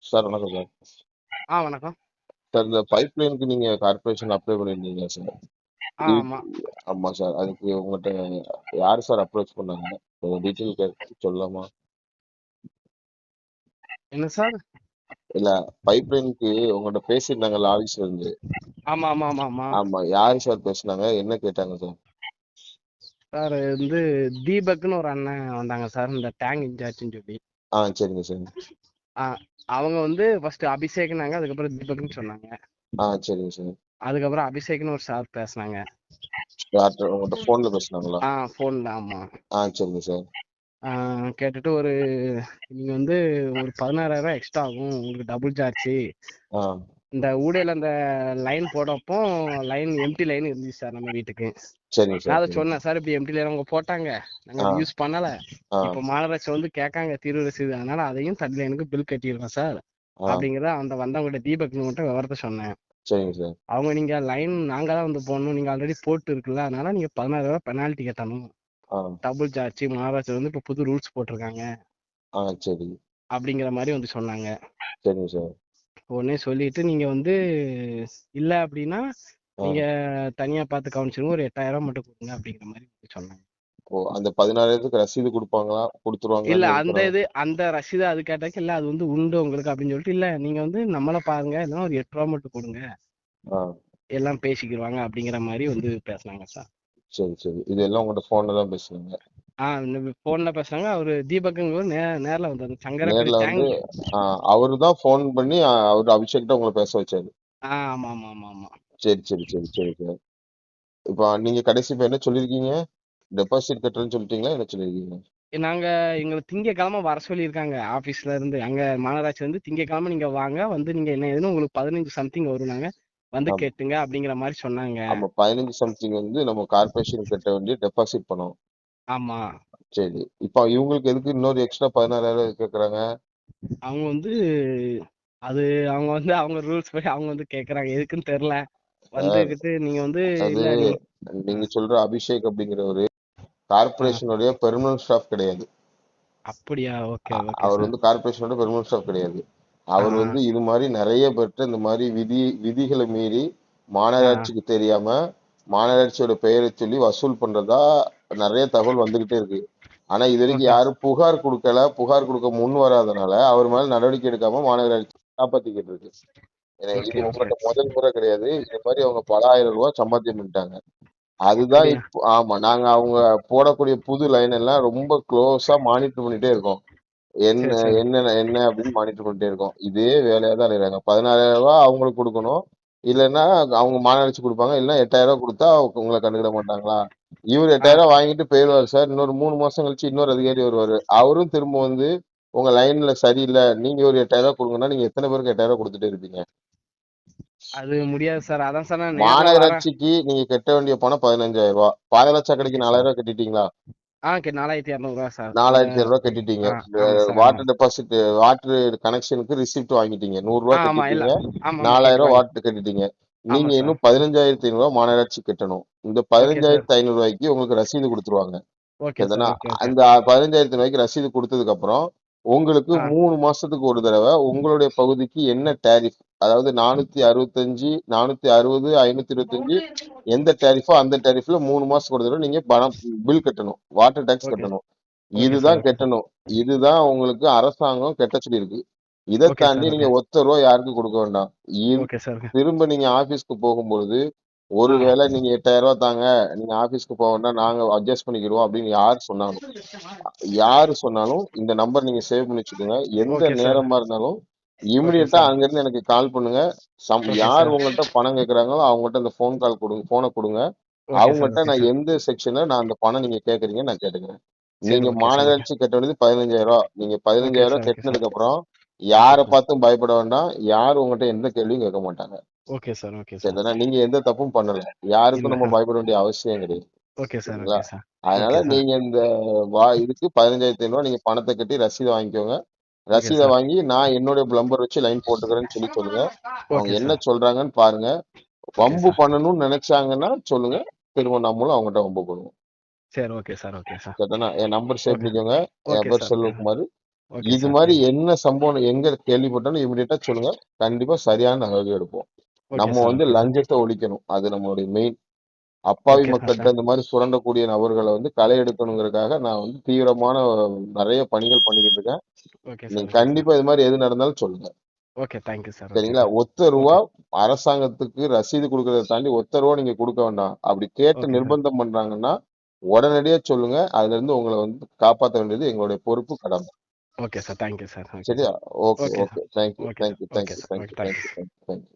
Sir வணக்கம் sir. வணக்கம். Sir இந்த பைப்லைனுக்கு நீங்க கார்பரேஷன் அப்ளை பண்ணியிருந்தீங்க சார். இது ஆமா. ஆமா சார். அதுக்கு உங்கள்கிட்ட யார் சார் அப்ரோச் பண்ணாங்க? கொஞ்சம் டீட்டெயில் கேட்டு சொல்லலாமா? என்ன சார்? இல்ல, பைப்லைனுக்கு உங்கள்கிட்ட பேசியிருந்தாங்கல்ல ஆஃபீஸ்ல இருந்து. ஆமா, ஆமா, ஆமா, ஆமா. ஆமா, யார் சார் பேசுனாங்க? என்ன கேட்டாங்க சார்? சார் வந்து தீபக்னு ஒரு அண்ணன் வந்தாங்க சார், இந்த டேங்க் இன்சார்ஜ்னு சொல்லி. சரிங்க சார். ஆ அவங்க வந்து ஃபர்ஸ்ட் அபிஷேக்னாங்க, அதுக்கப்புறம் தீபக்னு சொன்னாங்க. சரிங்க சார். அதுக்கப்புறம் அபிஷேக்னு ஒரு சார் பேசுனாங்க. யார்கிட்ட உங்கள்கிட்ட ஃபோன்ல பேசுனாங்களா? ஃபோன்ல. ஆமா. சரிங்க சார். கேட்டுட்டு நீங்க வந்து ஒரு 16,000 எக்ஸ்ட்ரா ஆகும் உங்களுக்கு, டபுள் சார்ஜ். ஆ இந்த ஊடையில அந்த லைன் போடப்போ லைன் எம்டி லைன் இருந்துச்சு சார் நம்ம வீட்டுக்கு. சரிங்க நான் சார். அதை சரிங்க சொன்னேன், சார். சார் இப்படி எம்டி லைன் அவங்க போட்டாங்க, நாங்க ஆ அதை யூஸ் பண்ணல. ஆ இப்போ மாநகராட்சி வந்து கேட்காங்க தீர்வு ரசீது, அதனால அதையும் தள்ளி எனக்கு பில் கட்டிடுறோம் சார் ஆ அப்படிங்கிறத அந்த வந்தவங்ககிட்ட தீபக் மட்டும் விவரத்தை சொன்னேன். சரிங்க சார். அவங்க, நீங்க லைன் நாங்க தான் வந்து போடணும், நீங்க ஆல்ரெடி போட்டு இருக்குல்ல, அதனால நீங்க 16,000 பெனால்ட்டி கட்டணும், ஆ டபுள் சார்ஜ், மாநகராட்சி வந்து இப்போ புது ரூல்ஸ் போட்டிருக்காங்க சரி. அப்படிங்கிற மாதிரி வந்து சொன்னாங்க. சரிங்க சார். உடனே சொல்லிட்டு நீங்க வந்து இல்ல அப்படின்னா ஆ நீங்க தனியா பார்த்து கவனிச்சிருங்க, ஒரு 8,000 மட்டும் கொடுங்க அப்படிங்கிற மாதிரி சொன்னாங்க. ஓ, அந்த 16,000க்கு ரசீது குடுப்பாங்களா? இல்ல, குடுத்துருவாங்களான்னு எதிர்பார்க்கறாங்க. அந்த ரசீது அது கேட்டாக்க, இல்ல அது வந்து உண்டு உங்களுக்கு அப்படின்னு சொல்லிட்டு, இல்ல நீங்க வந்து நம்மள பாருங்க, இல்லைன்னா ஒரு 8 ரூபா மட்டும் கொடுங்க, ஆ எல்லாம் பேசிக்கிடுவாங்க அப்படிங்கிற மாதிரி வந்து பேசுனாங்க சார். சரி, சரி. இதெல்லாம் உங்கள்ட்ட ஃபோன்ல தான் பேசுனாங்க. போன்ல பேசுனாங்க. அவரு தீபக்குங்கிறவர் நேர்ல வந்தாரு, சங்கரப்பேரி நேர்ல வந்து டேங்க். அவரு தான் ஃபோன் பண்ணி அவரு அபிஷேக்ட்ட உங்கள பேச வச்சாரு. ஆமா, ஆமா, ஆமா, ஆமா. சரி, சரி, சரி, சரி சார். இப்ப நீங்க கடைசி இப்ப என்ன சொல்லியிருக்கீங்க? டெபாசிட் கட்டுறேன்னு சொல்லிட்டீங்களா? என்ன சொல்லியிருக்கீங்க? நாங்க எங்களை திங்கக்கிழமை வர சொல்லியிருக்காங்க ஆபீஸ்ல இருந்து, அங்க மாநகராட்சி வந்து திங்கக்கிழமை நீங்க வாங்க, வந்து நீங்க என்ன ஏதுன்னு உங்களுக்கு 15 சம்திங் வரும், நாங்க வந்து ஆமா. கேட்டுங்க அப்படிங்கிற மாதிரி சொன்னாங்க. ஆமா. 15 சம்திங் வந்து நம்ம கார்ப்பரேஷன் கட்ட வேண்டிய டெபாசிட் பணம். ஆமா. சரி. இப்ப இவங்களுக்கு எதுக்கு இன்னொரு எக்ஸ்ட்ரா 16,000 கேட்கறாங்க? அவங்க வந்து அது அவங்க வந்து அவங்க ரூல்ஸ் படி அவங்க வந்து கேக்குறாங்க, எதுக்குன்னு தெரியல. சார், வந்துகிட்டு நீங்க வந்து அது இல்ல நீங்க நீங்க சொல்ற அபிஷேக் அப்படிங்கிறவரு ஆ, கார்ப்பரேஷனுடைய பெர்மனன்ட் ஸ்டாஃப் கிடையாது. அப்படியா? ஓகே, ஓகே அவர் சார். வந்து கார்ப்பரேஷனோட பெர்மனன்ட் ஸ்டாஃப் கிடையாது. ஆ, அவர் வந்து இது மாரி நெறைய பேர்ட்ட இந்த மாரி விதிகள மீறி ஆ, மாநகராட்சிக்கு தெரியாம, மாநகராட்சியோட பெயரைச் சொல்லி வசூல் பண்றதா நெறைய தகவல் வந்துகிட்டே இருக்கு. ஆனா இதுவரைக்கும் ஓகே. யாரும் புகார் குடுக்கல. புகார் குடுக்க முன் வராதனால, அவர் மேல நடவடிக்கை எடுக்காம மாநகராட்சி காப்பாத்திக்கிட்டு இருக்கு. இது ஓகே, ஓகே. உங்கள்ட்ட முதல் முறை கிடையாது. இது மாரி அவங்க பல ஆயிரம் ரூபாய் சம்பாத்தியம் பண்ணிட்டாங்க. அதுதான் அப்படியா? ஆமா. நாங்க அவங்க போடக்கூடிய புது லைன் எல்லாம் ரொம்ப குளோஸா மானிட்டர் பண்ணிட்டே இருக்கோம். என்ன சரி, சரி. என்ன அப்படின்னு மானிட்டர் பண்ணிட்டே இருக்கோம். இதே வேலையா தான் அலையறாங்க. 16,000 அவங்களுக்கு குடுக்கணும். இல்லன்னா அவங்க மாநகராட்சி குடுப்பாங்க. இல்லன்னா 8,000 குடுத்தா உங்கள கண்டுக்கிட மாட்டாங்களா? இவரு ஆ 8,000 வாங்கிட்டு போயிருவாரு சார். இன்னொரு 3 மாசம் கழிச்சு இன்னொரு அதிகாரி வருவாரு. அவரும் திரும்ப வந்து உங்க லைன்ல சரியில்ல. நீங்க ஒரு 8,000 குடுங்கன்னா, நீங்க எத்தன பேருக்கு 8,000 குடுத்துட்டே இருப்பீங்க? அது முடியாது சார், அதான் சார் நான் நேர்ல வரேன். மாநகராட்சிக்கு நீங்க கட்ட வேண்டிய பணம் 15,000. பாதாள ஓகே சாக்கடைக்கு சார். 4,000 கட்டிட்டீங்களா? 4,200 சார் ரூ. 4,200 கட்டிட்டீங்க. இந்த ஆமா சார், ஆமா. வாட்டர் டெபாசிட் வாட்டர் கனெக்ஷனுக்கு ரிசிப்ட் வாங்கிட்டீங்க. ரூ. 100 ஆமா, இல்ல. கட்டிட்டீங்க. ஆமா, ஆமா, 4,000 வாங்கி. வாட்டர் கட்டிட்டீங்க. ஆமா நீங்க சார். இன்னும் 15,500 மாநகராட்சி கட்டணும். இந்த ஓகே சார். 15,500 உங்களுக்கு ரசீது குடுத்துருவாங்க. Okay sir. சரிதானா? Okay, okay. அந்த 15,000 ரசீது குடுத்ததுக்கு அப்புறம், உங்களுக்கு ஆ 3 மாசத்துக்கு ஒரு தடவ உங்களுடைய பகுதிக்கு என்ன டாரிஃப், அதாவது 465, 460, 525 எந்த டாரிஃபோ அந்த டாரிஃப்ல 3 மாசத்துக்கு ஒரு தடவ நீங்க பணம் பில் கட்டணும். Water tax okay. கட்டணும். Okay sir. இதுதான் ஓகே சார். கட்டணும். இதுதான் உங்களுக்கு அரசாங்கம் கட்ட சொல்லியிருக்கு. இத ஓகே தாண்டி சார். நீங்க ஓகே. ரூ. 1 யாருக்கும் குடுக்க வேண்டாம். இந் ஓகே சார். திரும்ப நீங்க ஆபீஸ்க்கு போகும்பொழுது, ஆ ஒருவேளை நீங்க ரூ. 8,000 தாங்க, நீங்க ஆபீஸ்க்கு போ வேண்டாம், நாங்க அட்ஜஸ்ட் பண்ணிக்கிருவோம் அப்படின்னு யாரு சொன்னாலும் இந்த நம்பர் நீங்க சேவ் பண்ணி வச்சுக்கோங்க. எந்த ஓகே சார். நேரமா இருந்தாலும் ஓகே இமிடியேட்டா சார். அங்கிருந்து எனக்கு கால் பண்ணுங்க. ஓகே யார் சார். உங்கள்ட்ட பணம் கேட்கறாங்களோ அவங்கள்ட்ட அந்த ஃபோன குடுங்க. Okay sir. அவங்கள்ட்ட ஓகே நான் சார். எந்த செக்ஷன்ல நான் அந்த பணம் நீங்க கேட்கறீங்கன்னு நான் கேட்டுக்கிறேன். சரி, நீங்க ஓகே சார். ஓகே. மாநகராட்சி கட்ட வேண்டியது 15,000. நீங்க ஓகே 15,000 சார். Okay sir. கட்டுனதுக்கு அப்புறம் ஓகே யார சார். பார்த்தும் பயப்பட வேண்டாம். யாரும் உங்கள்ட்ட எந்த கேள்வியும் கேட்க மாட்டாங்க. Okay sir. Okay sir. சரிதானே? நீங்க எந்த தப்பும் பண்ணல. யாருக்கும் இல்ல. நம்ம பயப்பட வேண்டிய அவசியம் கிடையாது. Okay sir. சரிங்களா? Okay sir. அதனால ஓகே சார். நீங்க இந்த இதுக்கு 15,500 நீங்க பணத்த கட்டி ரசீத வாங்கிக்கோங்க. ஓகே ரசீத சார். வாங்கி நான் என்னுடைய பிளம்பர் வச்சு லைன் போட்டுக்கிறேன்னு சொல்லி சொல்லுங்க. அவங்க ஓகே என்ன சார். சொல்றாங்கன்னு பாருங்க. ஓகே வம்பு சார். பண்ணணும்னு நெனைச்சாங்கன்னா சொல்லுங்க. திரும்ப நம்மளும் அவங்கட்ட வம்பு பண்ணுவோம். சரி, ஓகே சார். Okay sir. சரிதானா? என் நம்பர் சேவ் ஓகே. பண்ணிக்கோங்க. என் ஓகே பேர் sir. Okay sir. Selvakumar. Okay இது சார். மாதிரி தேங்க்யூ. என்ன சம்பவம் எங்க கேள்விப்பட்டாலும் இமிடியேட்டா சொல்லுங்க. கண்டிப்பா சரியான நடவடிக்கை எடுப்போம். ஓகே நம்ம சார். வந்து ஓகே சார். லஞ்சத்தை ஒழிக்கணும். அது நம்மளுடைய மெயின். அப்பாவி ஓகே சார். மக்கள்கிட்ட இந்த மாதிரி சுரண்டக்கூடிய நபர்களை வந்து களை எடுக்கணுங்கிறதுக்காக நான் வந்து தீவிரமான நிறைய பணிகள் பண்ணிக்கிட்டு இருக்கேன். Okay sir. நீங்க ஓகே சார். கண்டிப்பா இது மாதிரி எது நடந்தாலும் சொல்லுங்க. ஓகே. Thank you sir. ஓகே சரிங்களா? சார். ஒத்த ரூபா ஓகே. அரசாங்கத்துக்கு ரசீது குடுக்கறத தாண்டி ஒத்த ரூபா நீங்க குடுக்க வேண்டாம். அப்படி கேட்டு ஓகே சார். நிர்பந்தம் பண்றாங்கன்னா, உடனடியா சொல்லுங்க. அதுல இருந்து உங்கள வந்து காப்பாத்த வேண்டியது எங்களுடைய பொறுப்பு, கடமை. Okay sir. Thank you sir. Okay சரியா? Sir. Okay, okay okay. Sir. Thank you, okay thank sir. You, okay thank you, sir. Thank okay. You, thank thank you. You, thank you, thank you.